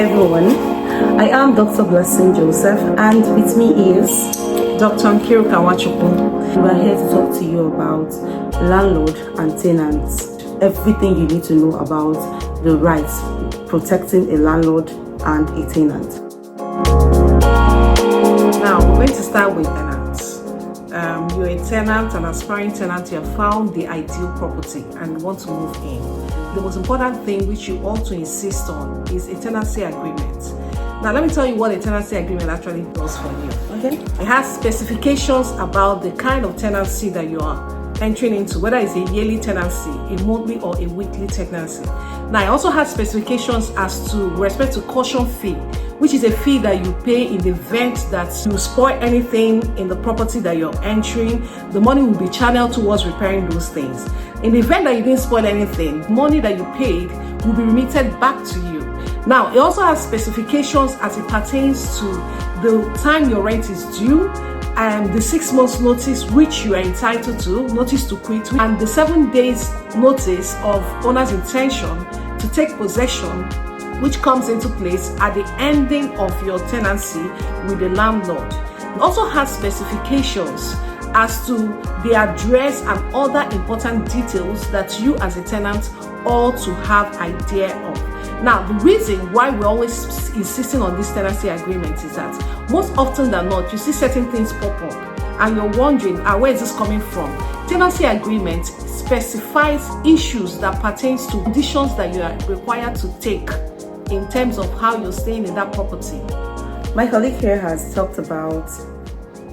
everyone. I am Dr. Blessing Joseph, and with me is Dr. Nkiru Kawachukwu. We are here to talk to you about landlord and tenants. Everything you need to know about the rights protecting a landlord and a tenant. Now, we're going to start with tenants. You're a tenant, an aspiring tenant, you have found the ideal property and want to move in. The most important thing which you ought to insist on is a tenancy agreement. Now, let me tell you what a tenancy agreement actually does for you. Okay. It has specifications about the kind of tenancy that you are entering into, whether it's a yearly tenancy, a monthly or a weekly tenancy. Now, it also has specifications as to respect to caution fee, which is a fee that you pay in the event that you spoil anything in the property that you're entering. The money will be channeled towards repairing those things. In the event that you didn't spoil anything, money that you paid will be remitted back to you. Now, it also has specifications as it pertains to the time your rent is due, and the 6 months notice which you are entitled to, notice to quit, and the 7 days notice of owner's intention to take possession, which comes into place at the ending of your tenancy with the landlord. It also has specifications as to the address and other important details that you as a tenant ought to have idea of. Now, the reason why we're always insisting on this tenancy agreement is that most often than not, you see certain things pop up and you're wondering, where is this coming from? Tenancy agreement specifies issues that pertains to conditions that you are required to take in terms of how you're staying in that property. My colleague here has talked about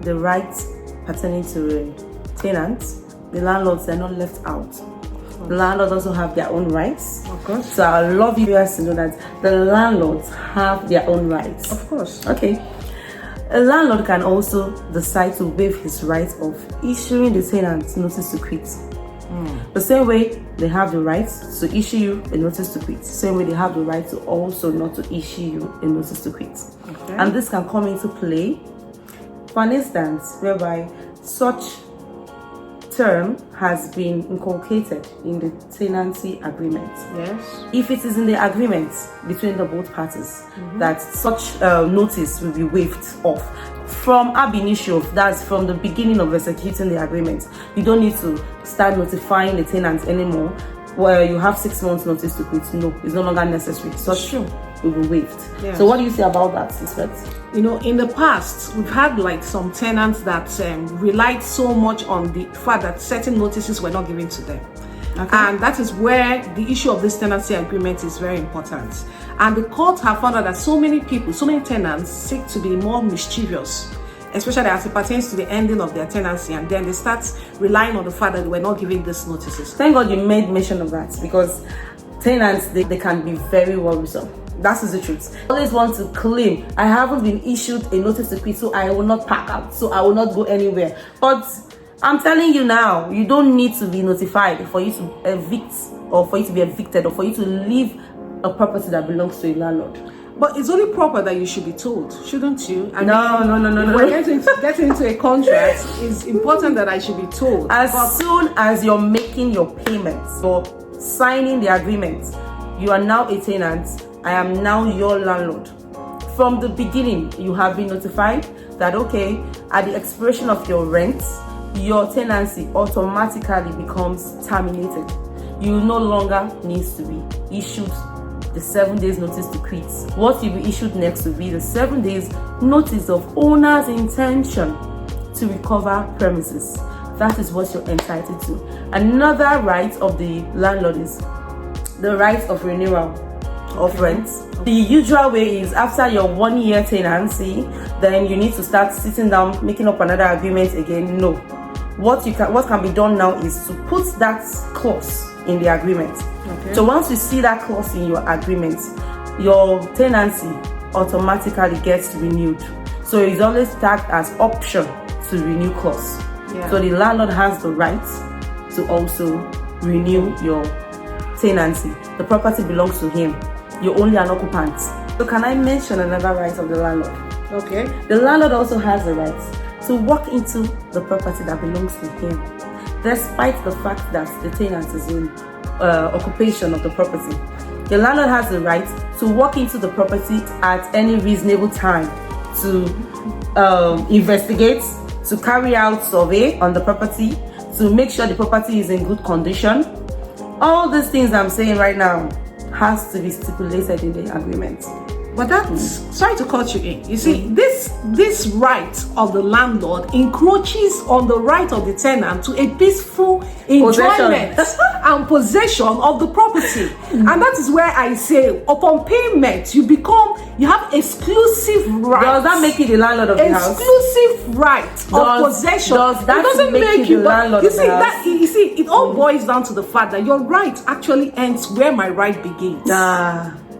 the rights pertaining to tenants. The landlords are not left out. The landlords also have their own rights. Of course. So I love you guys to know that the landlords have their own rights. Of course. Okay. A landlord can also decide to waive his right of issuing the tenant notice to quit. The same way they have the right to issue you a notice to quit, same way they have the right to also not to issue you a notice to quit. Okay. And this can come into play for an instance whereby such term has been inculcated in the tenancy agreement. Yes. If it is in the agreement between the both parties that such notice will be waived off from ab initio, that's from the beginning of executing the agreement, you don't need to start notifying the tenant anymore where you have 6 months notice to quit. No, it's no longer necessary. Such will be waived. Yes. So what do you say about that, Sister? You know, in the past, we've had like some tenants that relied so much on the fact that certain notices were not given to them. Okay. And that is where the issue of this tenancy agreement is very important. And the court have found out that so many people, so many tenants seek to be more mischievous, especially as it pertains to the ending of their tenancy, and then they start relying on the fact that they were not giving these notices. Thank God you made mention of that, because tenants, they can be very worrisome. That is the truth. I always want to claim, I haven't been issued a notice to quit, so I will not pack out, so I will not go anywhere. But I'm telling you now, you don't need to be notified for you to evict, or for you to be evicted, or for you to leave a property that belongs to a landlord. But it's only proper that you should be told, shouldn't you? No. When getting into a contract, it's important that I should be told. As soon as you're making your payments or signing the agreement, you are now a tenant. I am now your landlord. From the beginning, you have been notified that, okay, at the expiration of your rent, your tenancy automatically becomes terminated. You no longer need to be issued the 7 days notice to quit. What will be issued next will be the 7 days notice of owner's intention to recover premises. That is what you're entitled to. Another right of the landlord is the right of renewal of rent. The usual way is after your 1 year tenancy, then you need to start sitting down, making up another agreement again. No. What can be done now is to put that clause in the agreement. Okay. So once you see that clause in your agreement, your tenancy automatically gets renewed. So it's always tagged as option to renew clause. Yeah. So the landlord has the right to also renew your tenancy. The property belongs to him. You're only an occupant. So can I mention another right of the landlord? Okay. The landlord also has the right to walk into the property that belongs to him, despite the fact that the tenant is in occupation of the property. the landlord has the right to walk into the property at any reasonable time to investigate, to carry out survey on the property, to make sure the property is in good condition. All these things I'm saying right now has to be stipulated in the agreement. But that's, sorry to cut you in. You see, this right of the landlord encroaches on the right of the tenant to a peaceful enjoyment and possession of the property. And that is where I say, upon payment, you have exclusive right. Does that make you the landlord of the house? Exclusive right of possession. Does that make you the landlord of the house? You see, it all boils down to the fact that your right actually ends where my right begins.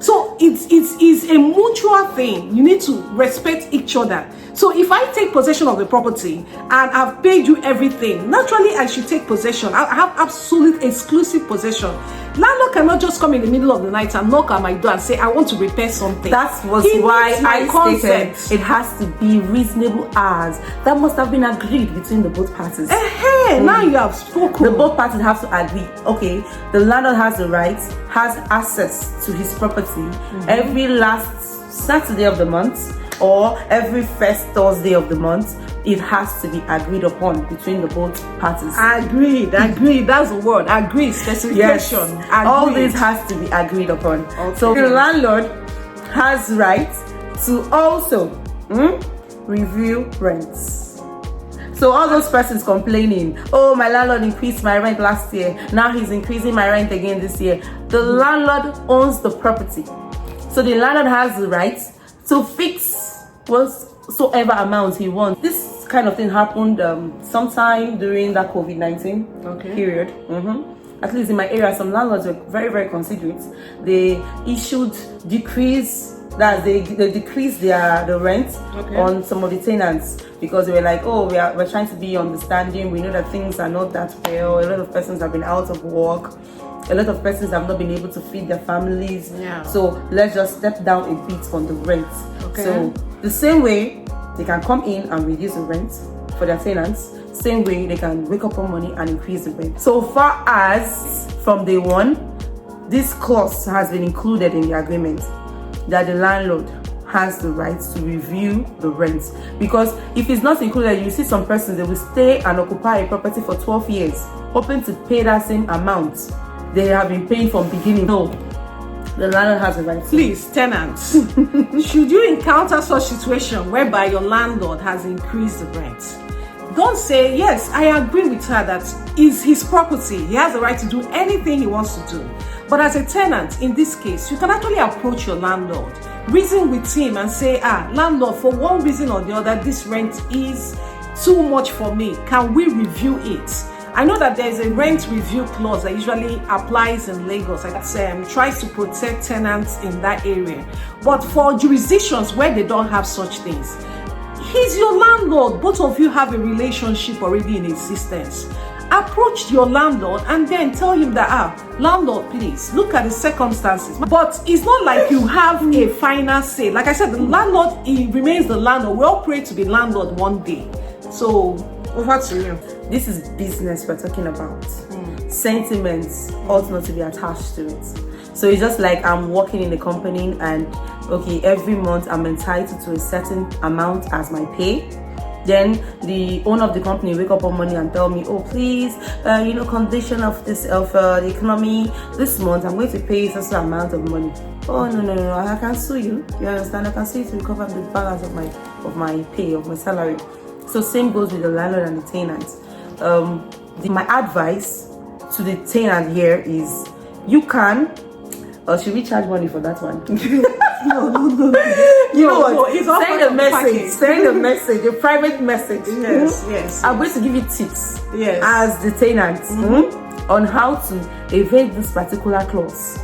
So it's a mutual thing. You need to respect each other. So if I take possession of the property and I've paid you everything, naturally I should take possession. I have absolute exclusive possession. Landlord cannot just come in the middle of the night and knock at my door and say, I want to repair something. That was why I stated it has to be reasonable hours. That must have been agreed between the both parties. Now you have spoken. The both parties have to agree. Okay, the landlord has the right, has access to his property every last Saturday of the month or every first Thursday of the month. It has to be agreed upon between the both parties. Agreed. That's the word. Agreed. Specification. Yes. Agreed. All this has to be agreed upon. Okay. So the landlord has right to also review rents. So all those persons complaining, oh, my landlord increased my rent last year, now he's increasing my rent again this year. The landlord owns the property. So the landlord has the right to fix whatsoever amount he wants. This kind of thing happened sometime during that COVID-19 period. At least in my area, some landlords were very, very considerate. They issued decrees that they decreased the rent on some of the tenants because they were like, oh, we're trying to be understanding. We know that things are not that well. A lot of persons have been out of work. A lot of persons have not been able to feed their families. So let's just step down a bit on the rent. So the same way they can come in and reduce the rent for their tenants, same way they can wake up on money and increase the rent. So far as from day one, this clause has been included in the agreement that the landlord has the right to review the rent. Because if it's not included, you see some persons, they will stay and occupy a property for 12 years, hoping to pay that same amount they have been paying from beginning. No, the landlord has the right. Please, tenants, should you encounter such situation whereby your landlord has increased the rent, don't say, yes, I agree with her that it's his property. He has the right to do anything he wants to do. But as a tenant, in this case, you can actually approach your landlord, reason with him and say, landlord, for one reason or the other, this rent is too much for me. Can we review it? I know that there's a rent review clause that usually applies in Lagos that tries to protect tenants in that area. But for jurisdictions where they don't have such things, he's your landlord. Both of you have a relationship already in existence. Approach your landlord and then tell him that, landlord, please look at the circumstances. But it's not like you have a final say. Like I said, the landlord, he remains the landlord. We all pray to be landlord one day. So over to you. This is business we're talking about. Sentiments ought not to be attached to it. So it's just like I'm working in a company and okay, every month I'm entitled to a certain amount as my pay. Then the owner of the company wake up on money and tell me, oh please, condition of the economy, this month I'm going to pay a certain amount of money. Oh no, I can sue you. You understand? I can sue you to recover the balance of my pay, of my salary. So same goes with the landlord and the tenant. My advice to the tenant here is, you can, or should we charge money for that one? No. You know what? Send a message, a private message. Yes. I'm going to give you tips as the tenant on how to evade this particular clause.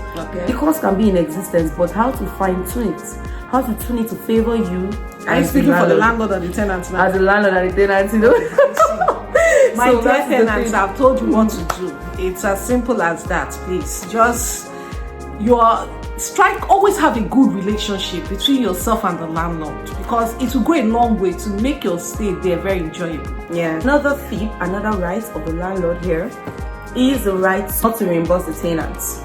The clause can be in existence, but how to fine tune it, how to tune it to favor you. Are you speaking for the landlord and the tenant now? As the landlord and the tenant, My dear tenants, I've told you what to do. It's as simple as that, please. Just always have a good relationship between yourself and the landlord, because it will go a long way to make your stay there very enjoyable. Another right of the landlord here is the right not to reimburse the tenants.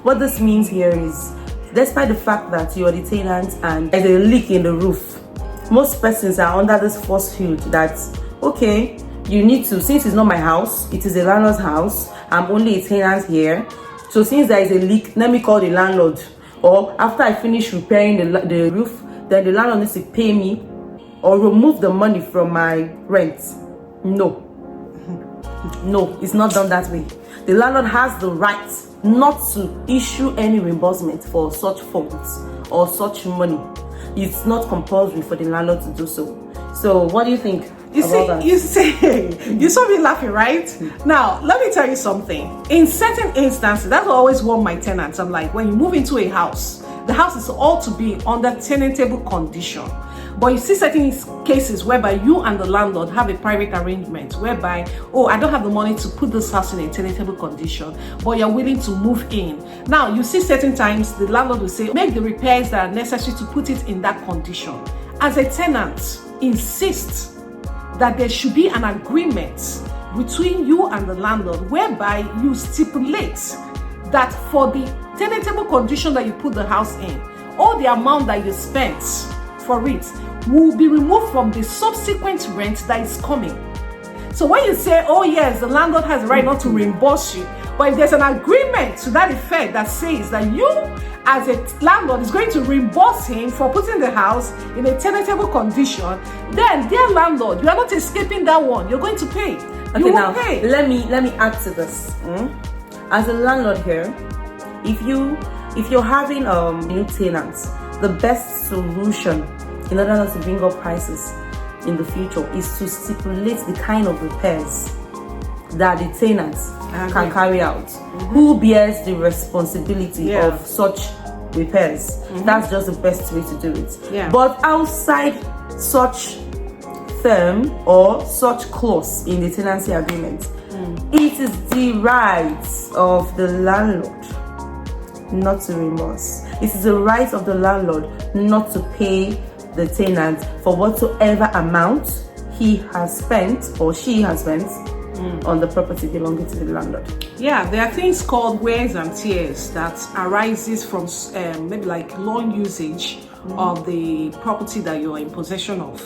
What this means here is, despite the fact that you're the tenant and there's a leak in the roof, most persons are under this falsehood that, okay, you need to, since it's not my house, it is a landlord's house, I'm only a tenant here, so since there is a leak, let me call the landlord, or after I finish repairing the roof, then the landlord needs to pay me or remove the money from my rent. No, it's not done that way. The landlord has the right not to issue any reimbursement for such funds or such money. It's not compulsory for the landlord to do so. So what do you think? You saw me laughing, right? Now, let me tell you something. In certain instances, that's what I always warn my tenants. I'm like, when you move into a house, the house is all to be under tenantable condition. But you see certain cases whereby you and the landlord have a private arrangement whereby, oh, I don't have the money to put this house in a tenantable condition, but you're willing to move in. Now, you see certain times the landlord will say, make the repairs that are necessary to put it in that condition. As a tenant, insist that there should be an agreement between you and the landlord whereby you stipulate that for the tenantable condition that you put the house in, all the amount that you spent for it will be removed from the subsequent rent that is coming. So when you say, oh yes, the landlord has the right not to reimburse you, but if there's an agreement to that effect that says that you as a landlord is going to reimburse him for putting the house in a tenantable condition, then dear landlord, you are not escaping that one. You're going to pay. Okay, you will now pay. let me add to this. As a landlord here, if you're having new tenants, the best solution in order not to bring up prices in the future is to stipulate the kind of repairs that the tenants can carry out. Who bears the responsibility of such repairs? That's just the best way to do it. But outside such term or such clause in the tenancy agreement, it is the right of the landlord not to reimburse. It is the right of the landlord not to pay the tenant for whatsoever amount he has spent or she has spent on the property belonging to the landlord. Yeah, there are things called wears and tears that arises from maybe like long usage of the property that you're in possession of.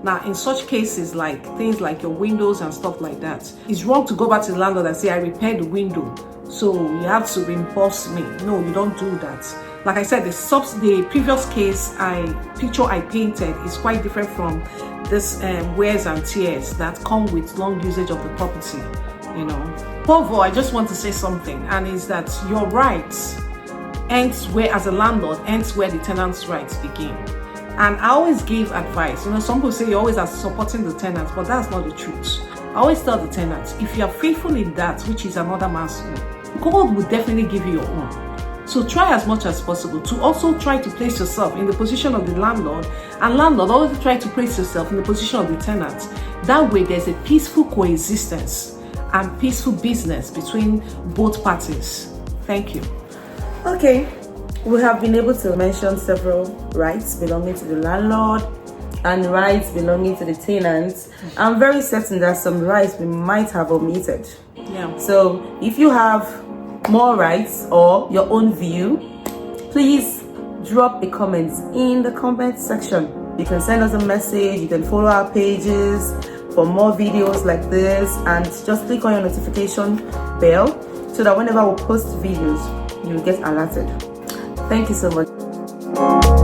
Now, in such cases, like things like your windows and stuff like that, it's wrong to go back to the landlord and say, I repaired the window, so you have to reimburse me. No, you don't do that. Like I said, the previous case I painted is quite different from this wears and tears that come with long usage of the property, you know. However, I just want to say something, and is that your rights ends where, as a landlord, ends where the tenant's rights begin. And I always give advice. You know, some people say you're always supporting the tenants, but that's not the truth. I always tell the tenants, if you are faithful in that, which is another man's own, God will definitely give you your own. So try as much as possible to also try to place yourself in the position of the landlord, and landlord always try to place yourself in the position of the tenant. That way there's a peaceful coexistence and peaceful business between both parties. Thank you. Okay, we have been able to mention several rights belonging to the landlord and rights belonging to the tenant. I'm very certain that some rights we might have omitted. Yeah. So if you have more rights or your own view, please drop a comment in the comment section. You can send us a message, you can follow our pages for more videos like this, and just click on your notification bell so that whenever we post videos, you get alerted. Thank you so much.